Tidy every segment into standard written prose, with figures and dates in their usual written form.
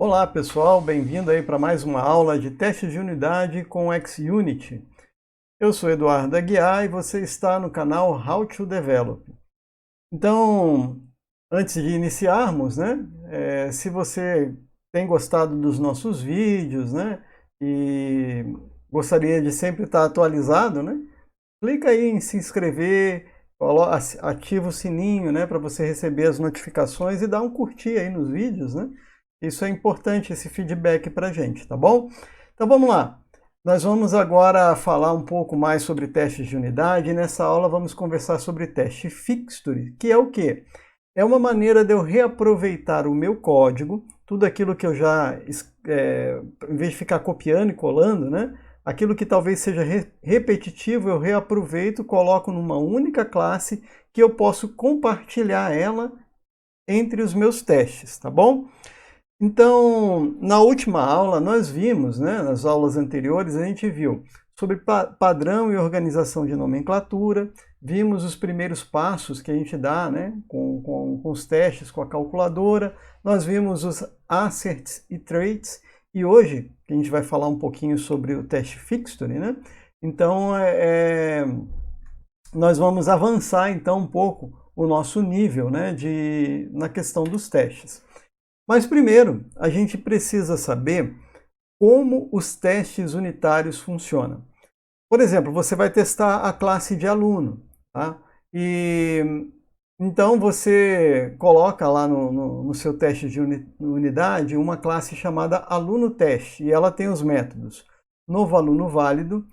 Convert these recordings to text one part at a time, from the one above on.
Olá pessoal, bem-vindo aí para mais uma aula de testes de unidade com XUnity. Eu sou Eduardo Aguiar e você está no canal How to Develop. Então, antes de iniciarmos, se você tem gostado dos nossos vídeos, e gostaria de sempre estar atualizado, clica aí em se inscrever, ativa o sininho, para você receber as notificações e dá um curtir aí nos vídeos, Isso é importante, esse feedback para a gente, tá bom? Então vamos lá. Nós vamos agora falar um pouco mais sobre testes de unidade e nessa aula vamos conversar sobre teste fixture, que é o quê? É uma maneira de eu reaproveitar o meu código, tudo aquilo que eu já, em vez de ficar copiando e colando, aquilo que talvez seja repetitivo, eu reaproveito, coloco numa única classe que eu posso compartilhar ela entre os meus testes, tá bom? Então, na última aula, nós vimos, nas aulas anteriores, a gente viu sobre padrão e organização de nomenclatura, vimos os primeiros passos que a gente dá com os testes, com a calculadora, nós vimos os asserts e traits, e hoje a gente vai falar um pouquinho sobre o teste fixture, Então, nós vamos avançar então um pouco o nosso nível na questão dos testes. Mas primeiro, a gente precisa saber como os testes unitários funcionam. Por exemplo, você vai testar a classe de aluno, tá? E então você coloca lá no seu teste de unidade uma classe chamada aluno teste, e ela tem os métodos novo aluno válido,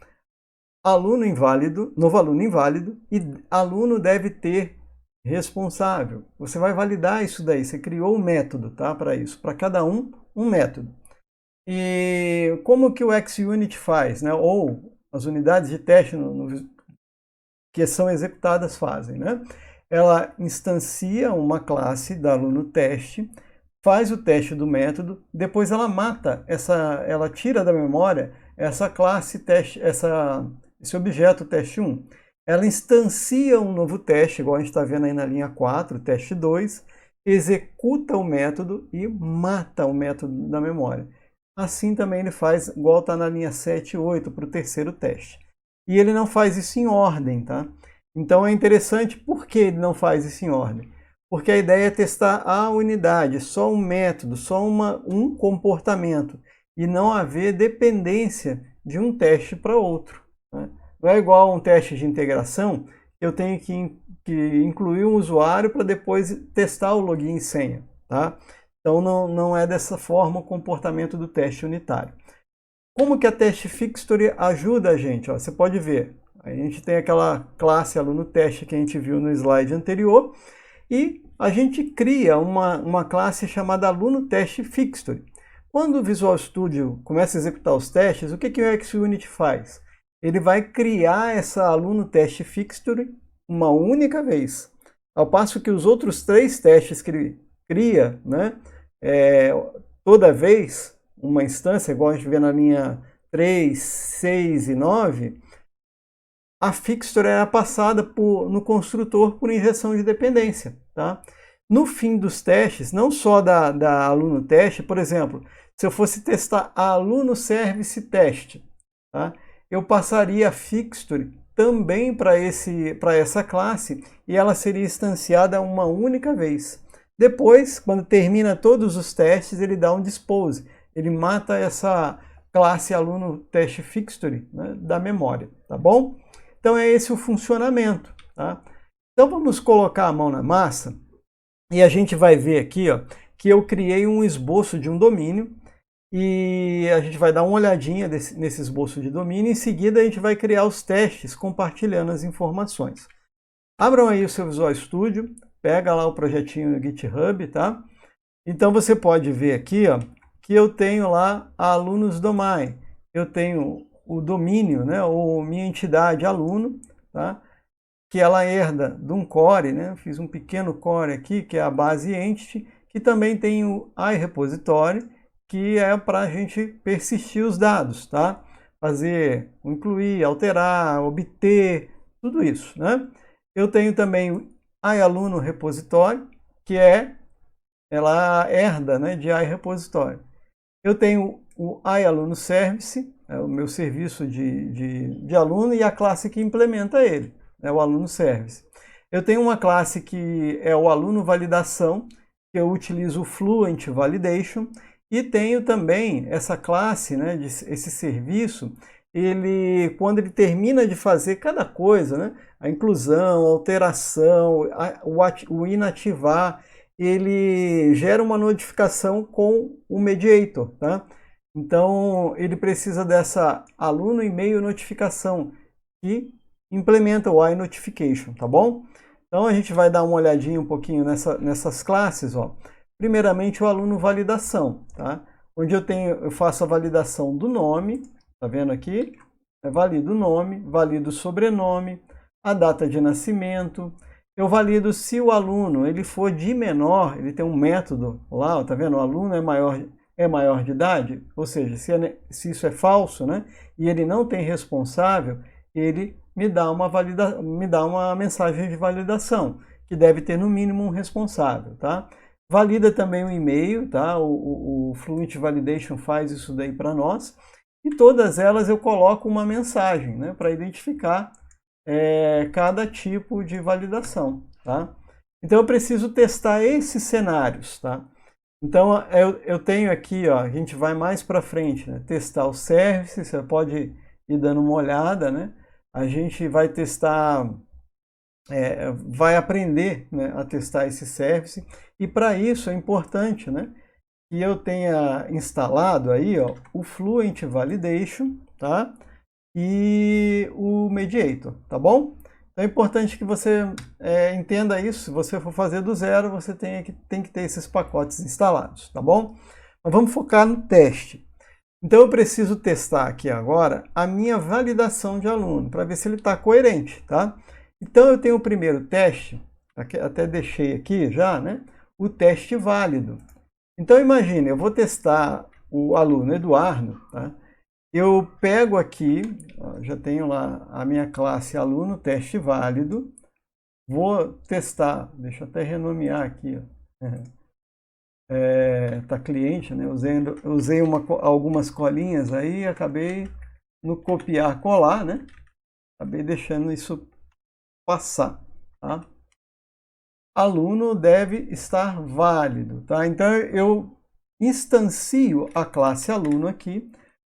novo aluno inválido e aluno deve ter responsável. Você vai validar isso daí, você criou um método, tá, para isso, para cada um método. E como que o XUnit faz, ou as unidades de teste que são executadas fazem, Ela instancia uma classe da aluno teste, faz o teste do método, depois ela mata ela tira da memória essa classe teste, esse objeto teste 1. Ela instancia um novo teste, igual a gente está vendo aí na linha 4, teste 2, executa o método e mata o método da memória. Assim também ele faz, igual está na linha 7 e 8, para o terceiro teste. E ele não faz isso em ordem, tá? Então é interessante, por que ele não faz isso em ordem? Porque a ideia é testar a unidade, só um método, só um comportamento, e não haver dependência de um teste para outro, Não é igual a um teste de integração, eu tenho que incluir um usuário para depois testar o login e senha, tá? Então não é dessa forma o comportamento do teste unitário. Como que a teste fixture ajuda a gente? Você pode ver, a gente tem aquela classe aluno teste que a gente viu no slide anterior, e a gente cria uma classe chamada aluno teste fixture. Quando o Visual Studio começa a executar os testes, o que o XUnit faz? Ele vai criar essa aluno teste fixture uma única vez. Ao passo que os outros 3 testes que ele cria, toda vez, uma instância, igual a gente vê na linha 3, 6 e 9, a fixture era passada no construtor por injeção de dependência, tá? No fim dos testes, não só da aluno teste, por exemplo, se eu fosse testar a aluno service teste, tá? Eu passaria a fixture também para essa classe e ela seria instanciada uma única vez. Depois, quando termina todos os testes, ele dá um dispose. Ele mata essa classe aluno teste fixture da memória, tá bom? Então é esse o funcionamento, tá? Então vamos colocar a mão na massa e a gente vai ver aqui, que eu criei um esboço de um domínio e a gente vai dar uma olhadinha nesse esboço de domínio. Em seguida a gente vai criar os testes compartilhando as informações. Abram aí o seu Visual Studio, pega lá o projetinho no GitHub, tá? Então você pode ver aqui, que eu tenho lá a alunos domain. Eu tenho o domínio, ou minha entidade aluno, tá? Que ela herda de um core, Fiz um pequeno core aqui, que é a base entity, que também tem o iRepository, que é para a gente persistir os dados, tá? Fazer, incluir, alterar, obter, tudo isso, Eu tenho também o iAluno Repository, que ela herda de iRepository. Eu tenho o iAlunoService, é o meu serviço de aluno, e a classe que implementa ele, é o AlunoService. Eu tenho uma classe que é o aluno validação, que eu utilizo o Fluent Validation, e tenho também essa classe, né, esse serviço, quando ele termina de fazer cada coisa, né, a inclusão, a alteração, o inativar, ele gera uma notificação com o Mediator, tá? Então, ele precisa dessa aluno e-mail notificação que implementa o iNotification, tá bom? Então, a gente vai dar uma olhadinha um pouquinho nessas classes, ó. Primeiramente, o aluno validação, tá? Onde eu faço a validação do nome, tá vendo aqui? Valido o nome, valido o sobrenome, a data de nascimento. Eu valido se o aluno ele for de menor, ele tem um método lá, tá vendo? O aluno é maior de idade, ou seja, se isso é falso, né? E ele não tem responsável, ele me dá uma mensagem de validação, que deve ter no mínimo um responsável, tá? Valida também o e-mail, tá? O Fluent Validation faz isso daí para nós. E todas elas eu coloco uma mensagem, né? Para identificar cada tipo de validação, tá? Então eu preciso testar esses cenários, tá? Então eu tenho aqui, ó, a gente vai mais para frente, né? Testar o service, você pode ir dando uma olhada, né? A gente vai testar, vai aprender, né, a testar esse service, e para isso é importante, né, que eu tenha instalado aí, ó, o Fluent Validation, tá? E o Mediator, tá bom? Então é importante que você entenda isso. Se você for fazer do zero, você tem que ter esses pacotes instalados, tá bom? Mas vamos focar no teste. Então eu preciso testar aqui agora a minha validação de aluno, para ver se ele está coerente, tá? Então eu tenho o primeiro teste, até deixei aqui já, né? O teste válido. Então imagine, eu vou testar o aluno Eduardo, tá? Eu pego aqui, já tenho lá a minha classe aluno, teste válido. Vou testar, deixa eu até renomear aqui. Tá cliente, né? Usei algumas colinhas aí, acabei no copiar, colar, né? Acabei deixando isso passar, tá? Aluno deve estar válido, tá? Então eu instancio a classe aluno aqui,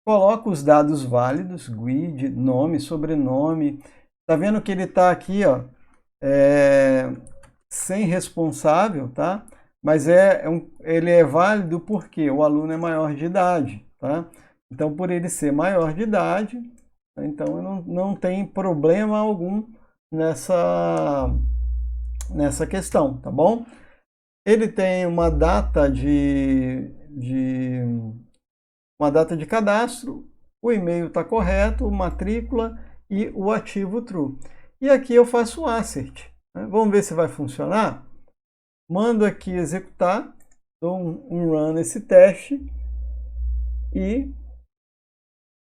coloco os dados válidos, GUID, nome, sobrenome. Tá vendo que ele está aqui, ó, sem responsável, tá? Mas ele é válido porque o aluno é maior de idade, tá? Então, por ele ser maior de idade, então não tem problema algum nessa questão, tá bom? Ele tem uma data uma data de cadastro, o e-mail está correto, matrícula e o ativo true. E aqui eu faço o assert, né? Vamos ver se vai funcionar. Mando aqui executar, dou um run nesse teste e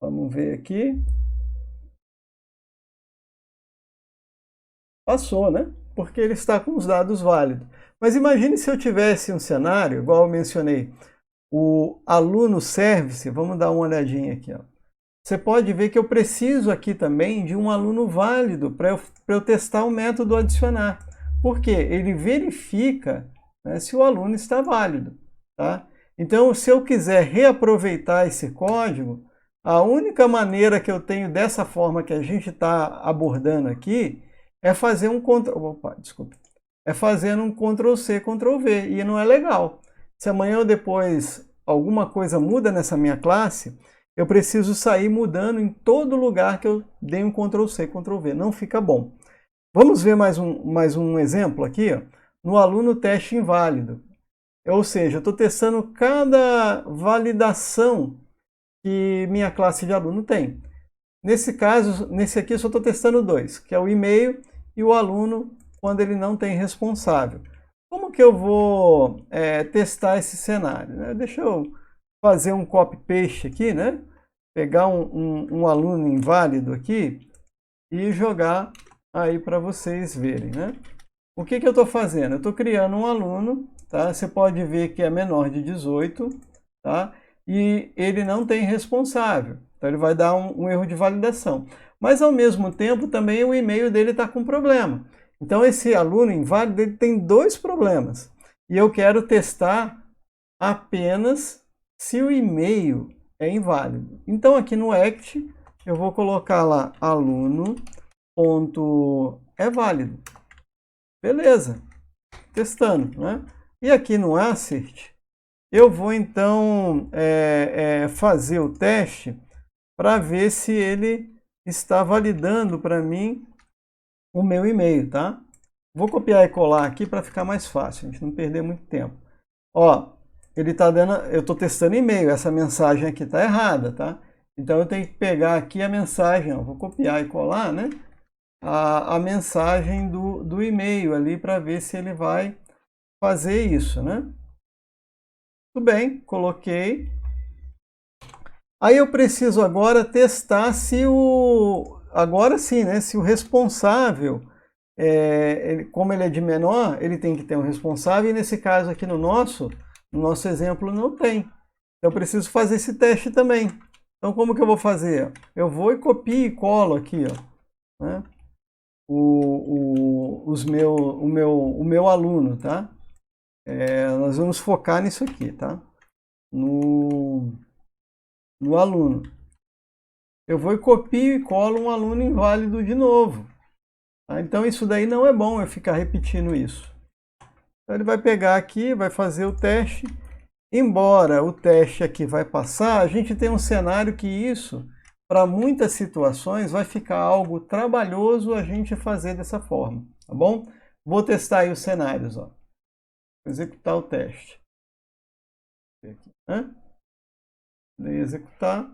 vamos ver aqui. Passou, né? Porque ele está com os dados válidos. Mas imagine se eu tivesse um cenário, igual eu mencionei, o aluno service, vamos dar uma olhadinha aqui, ó. Você pode ver que eu preciso aqui também de um aluno válido para eu testar o método adicionar. Por quê? Ele verifica, né, se o aluno está válido, tá? Então, se eu quiser reaproveitar esse código, a única maneira que eu tenho dessa forma que a gente está abordando aqui é fazer um fazendo um Ctrl+C, Ctrl+V, e não é legal. Se amanhã ou depois alguma coisa muda nessa minha classe, eu preciso sair mudando em todo lugar que eu dei um Ctrl+C, Ctrl+V. Não fica bom. Vamos ver mais um exemplo aqui, ó, no aluno teste inválido. Ou seja, eu estou testando cada validação que minha classe de aluno tem. Nesse caso, nesse aqui eu só estou testando dois, que é o e-mail e o aluno quando ele não tem responsável. Como que eu vou testar esse cenário, né? Deixa eu fazer um copy-paste aqui, né? Pegar um aluno inválido aqui e jogar aí para vocês verem, né? O que eu estou fazendo? Eu estou criando um aluno, tá? Você pode ver que é menor de 18, tá? e ele não tem responsável. Então ele vai dar um erro de validação. Mas ao mesmo tempo também o e-mail dele está com problema. Então esse aluno inválido ele tem dois problemas. E eu quero testar apenas se o e-mail é inválido. Então aqui no ACT eu vou colocar lá aluno.é-válido. Beleza, testando, né? E aqui no assert eu vou então fazer o teste para ver se ele está validando para mim o meu e-mail, tá? Vou copiar e colar aqui para ficar mais fácil, a gente não perder muito tempo. Ó, ele tá dando, eu estou testando e-mail, essa mensagem aqui está errada, tá? Então eu tenho que pegar aqui a mensagem, ó, vou copiar e colar, né? A mensagem do e-mail ali para ver se ele vai fazer isso, né? Tudo bem, coloquei. Aí eu preciso agora testar se agora sim, né? Se o responsável, como ele é de menor, ele tem que ter um responsável, e nesse caso aqui no nosso exemplo não tem. Então eu preciso fazer esse teste também. Então como que eu vou fazer? Eu vou e copio e colo aqui, ó, né? o meu aluno, tá? Nós vamos focar nisso aqui, tá? No aluno. Eu vou e copio e colo um aluno inválido de novo. Tá? Então isso daí não é bom eu ficar repetindo isso. Então ele vai pegar aqui, vai fazer o teste. Embora o teste aqui vai passar, a gente tem um cenário que isso, para muitas situações, vai ficar algo trabalhoso a gente fazer dessa forma, tá bom? Vou testar aí os cenários, ó. Vou executar o teste. Aqui, né? Dei executar.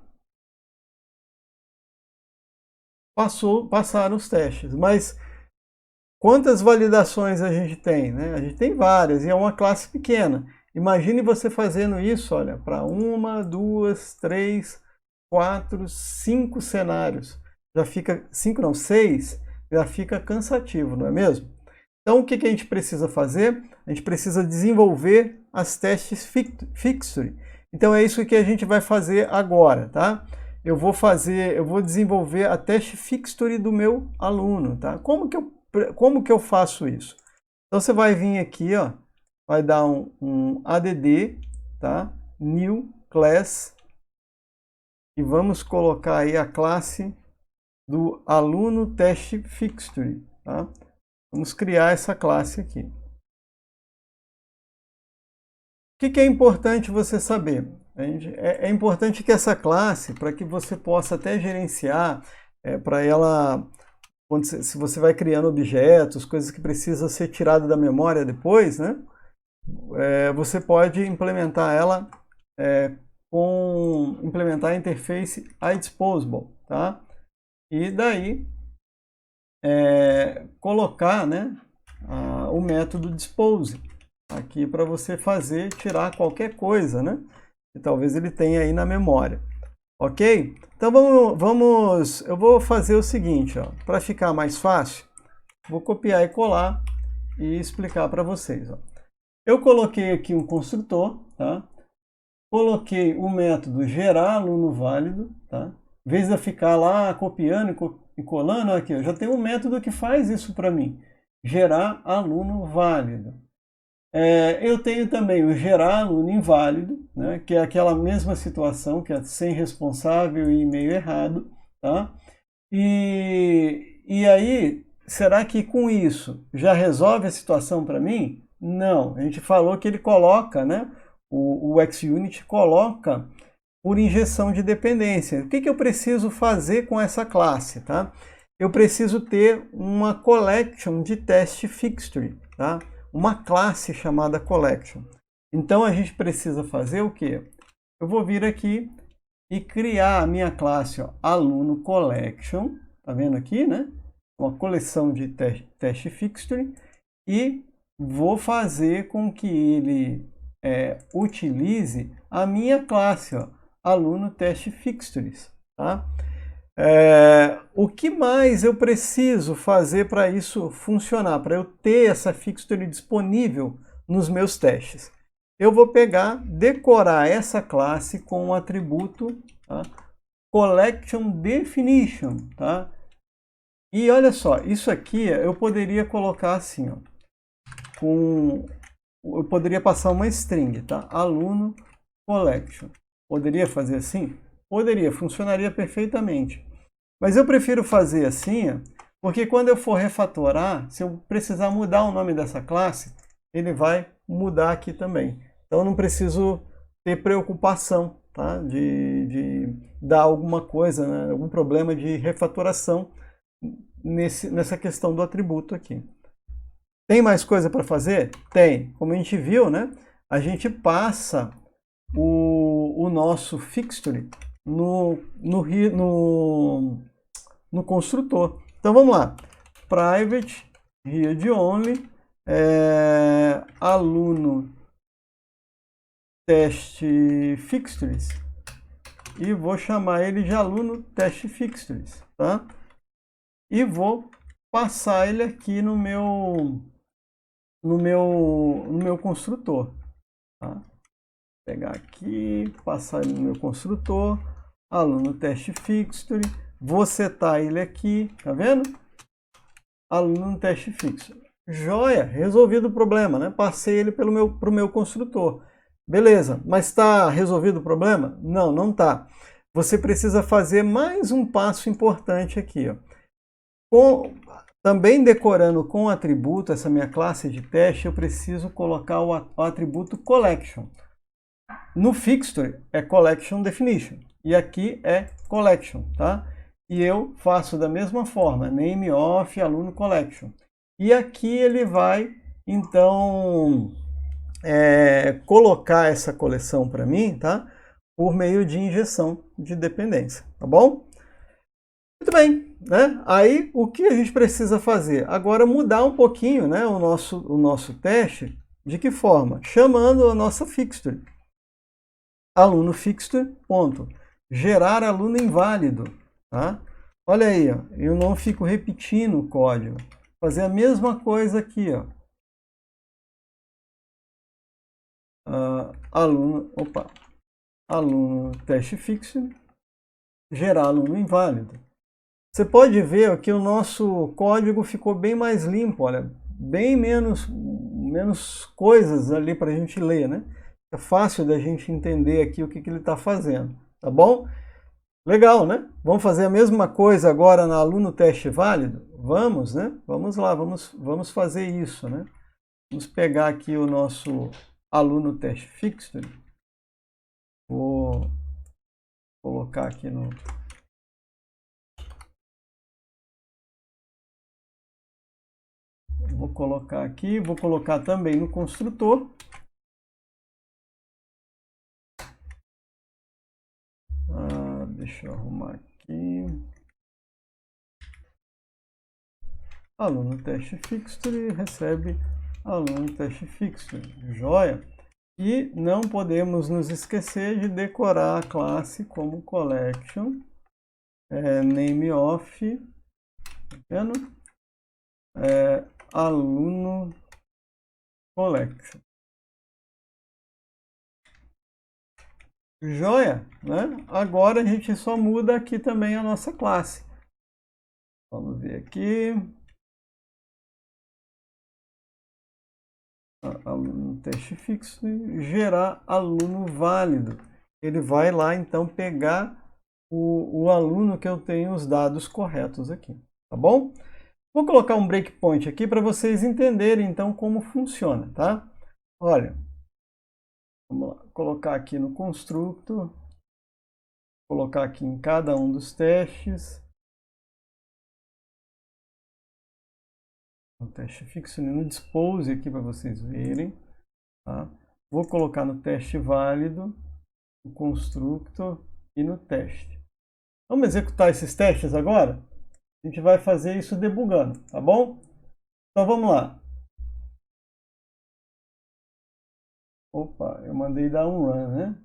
Passaram os testes, mas quantas validações a gente tem, né? A gente tem várias e é uma classe pequena. Imagine você fazendo isso, olha, para 1, 2, 3, 4, 5 cenários. Já fica, 5 não, 6, já fica cansativo, não é mesmo? Então o que a gente precisa fazer? A gente precisa desenvolver as testes fixture. Então é isso que a gente vai fazer agora, tá? Eu vou desenvolver a teste fixture do meu aluno, tá? Como que eu faço isso? Então você vai vir aqui, ó, vai dar um add, tá? New class, e vamos colocar aí a classe do aluno teste fixture, tá? Vamos criar essa classe aqui. O que é importante você saber? É importante que essa classe, para que você possa até gerenciar, para ela, se você vai criando objetos, coisas que precisam ser tiradas da memória depois, né? Você pode implementar ela implementar a interface iDisposable, tá? E daí colocar, né, o método dispose aqui para você tirar qualquer coisa, né? Que talvez ele tenha aí na memória, ok? Então eu vou fazer o seguinte, para ficar mais fácil, vou copiar e colar e explicar para vocês. Ó. Eu coloquei aqui um construtor, tá? Coloquei o método gerar aluno válido, tá? Em vez de eu ficar lá copiando e colando, aqui, eu já tenho um método que faz isso para mim, gerar aluno válido. Eu tenho também o gerar aluno inválido, né, que é aquela mesma situação, que é sem responsável e e-mail errado, tá? E aí, será que com isso já resolve a situação para mim? Não, a gente falou que ele coloca, né, o XUnit coloca por injeção de dependência. O que eu preciso fazer com essa classe, tá? Eu preciso ter uma collection de teste fixture, tá? Uma classe chamada collection. Então a gente precisa fazer o quê? Eu vou vir aqui e criar a minha classe, ó, aluno collection, tá vendo aqui, né? Uma coleção de teste fixture, e vou fazer com que ele utilize a minha classe, ó, aluno teste fixtures, tá? O que mais eu preciso fazer para isso funcionar, para eu ter essa fixture disponível nos meus testes? eu vou pegar, decorar essa classe com o atributo, tá? Collection Definition, tá? E olha só, isso aqui eu poderia colocar assim, ó, eu poderia passar uma string, tá? Aluno collection. Poderia fazer assim? Poderia, funcionaria perfeitamente. Mas eu prefiro fazer assim, ó, porque quando eu for refatorar, se eu precisar mudar o nome dessa classe, ele vai mudar aqui também. Então eu não preciso ter preocupação, tá? de dar alguma coisa, né? Algum problema de refatoração nessa questão do atributo aqui. Tem mais coisa para fazer? Tem. Como a gente viu, né? A gente passa o nosso fixture no construtor. Então vamos lá. Private read only aluno teste fixtures e vou chamar ele de aluno teste fixtures, tá? E vou passar ele aqui no meu construtor, tá? Vou pegar aqui, passar ele no meu construtor, aluno teste fixture, vou setar ele aqui, tá vendo? Aluno teste fixture. Joia, resolvido o problema, né? Passei ele pro meu construtor. Beleza, mas está resolvido o problema? Não, não está. Você precisa fazer mais um passo importante aqui, ó. Também decorando com o atributo, essa minha classe de teste, eu preciso colocar o atributo collection. No fixture é collection definition e aqui é collection, tá? E eu faço da mesma forma, name of aluno collection. E aqui ele vai, então, colocar essa coleção para mim, tá? Por meio de injeção de dependência, tá bom? Muito bem, né? Aí o que a gente precisa fazer? Agora mudar um pouquinho, né, o nosso teste. De que forma? Chamando a nossa fixture. Aluno fixture, ponto. Gerar aluno inválido, tá? Olha aí, ó, eu não fico repetindo o código. Fazer a mesma coisa aqui, ó. Aluno teste fixture, gerar aluno inválido. Você pode ver que o nosso código ficou bem mais limpo, olha, bem menos coisas ali para a gente ler, né? É fácil da gente entender aqui o que ele está fazendo, tá bom? Legal, né? Vamos fazer a mesma coisa agora na aluno teste válido? Vamos, né? Vamos lá, vamos fazer isso, né? Vamos pegar aqui o nosso aluno teste fixture. Vou colocar aqui no... Vou colocar aqui, vou colocar também no construtor. Deixa eu arrumar aqui. Aluno teste fixture recebe aluno teste fixture. Joia? E não podemos nos esquecer de decorar a classe como collection, name of, tá vendo? Aluno collection. Joia, né? Agora a gente só muda aqui também a nossa classe. Vamos ver aqui. Aluno teste fixo, gerar aluno válido. Ele vai lá então pegar o aluno que eu tenho os dados corretos aqui, tá bom? Vou colocar um breakpoint aqui para vocês entenderem então como funciona, tá? Olha, vamos lá, colocar aqui no constructor, colocar aqui em cada um dos testes. O teste fixo no dispose aqui para vocês verem, tá? Vou colocar no teste válido, no constructor e no teste. Vamos executar esses testes agora? A gente vai fazer isso debugando, tá bom? Então vamos lá. Opa, eu mandei dar um run, né?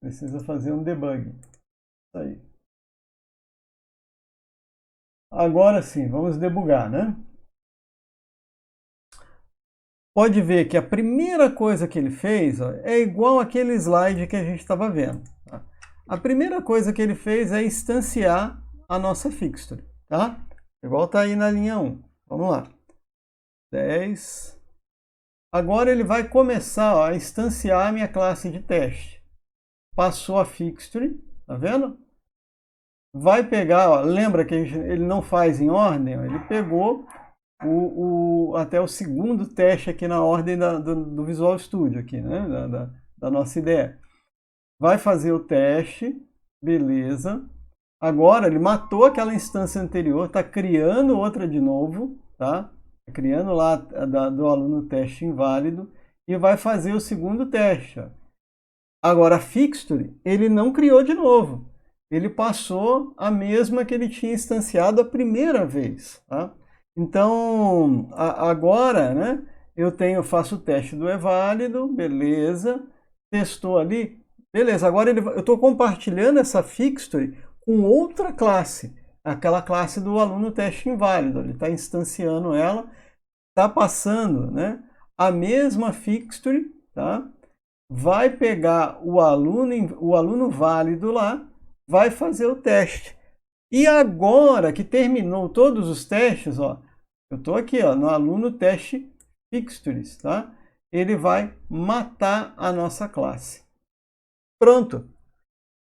Precisa fazer um debug. Isso aí. Agora sim, vamos debugar, né? pode ver que a primeira coisa que ele fez, ó, é igual aquele slide que a gente estava vendo. Tá? A primeira coisa que ele fez é instanciar a nossa fixture. Tá? Igual está aí na linha 1. Vamos lá. 10. Agora ele vai começar, ó, a instanciar a minha classe de teste. Passou a fixture, tá vendo? Vai pegar, ó, lembra que ele não faz em ordem? Ó, ele pegou até o segundo teste aqui na ordem do Visual Studio, aqui, né? da nossa ideia. Vai fazer o teste, beleza. Agora ele matou aquela instância anterior, está criando outra de novo, tá? Tá criando lá do aluno teste inválido e vai fazer o segundo teste. Ó. Agora a fixture ele não criou de novo. Ele passou a mesma que ele tinha instanciado a primeira vez. Tá? Então, agora, né, faço o teste do válido, beleza, testou ali, beleza. Agora eu estou compartilhando essa fixture com outra classe, aquela classe do aluno teste inválido. Ele está instanciando ela, está passando, né, a mesma fixture, tá? Vai pegar o aluno válido lá, vai fazer o teste. E agora que terminou todos os testes, ó, eu estou aqui ó, no aluno teste fixtures, tá? Ele vai matar a nossa classe. Pronto.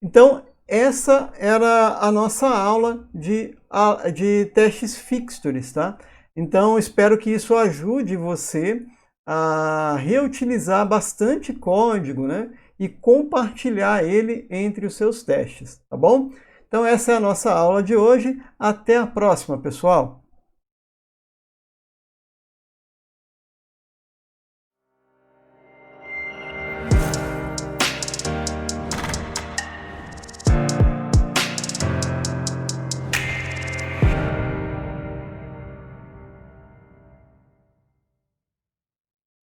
Então, essa era a nossa aula de testes fixtures, tá? Então, espero que isso ajude você a reutilizar bastante código, né? E compartilhar ele entre os seus testes, tá bom? Então essa é a nossa aula de hoje. Até a próxima, pessoal!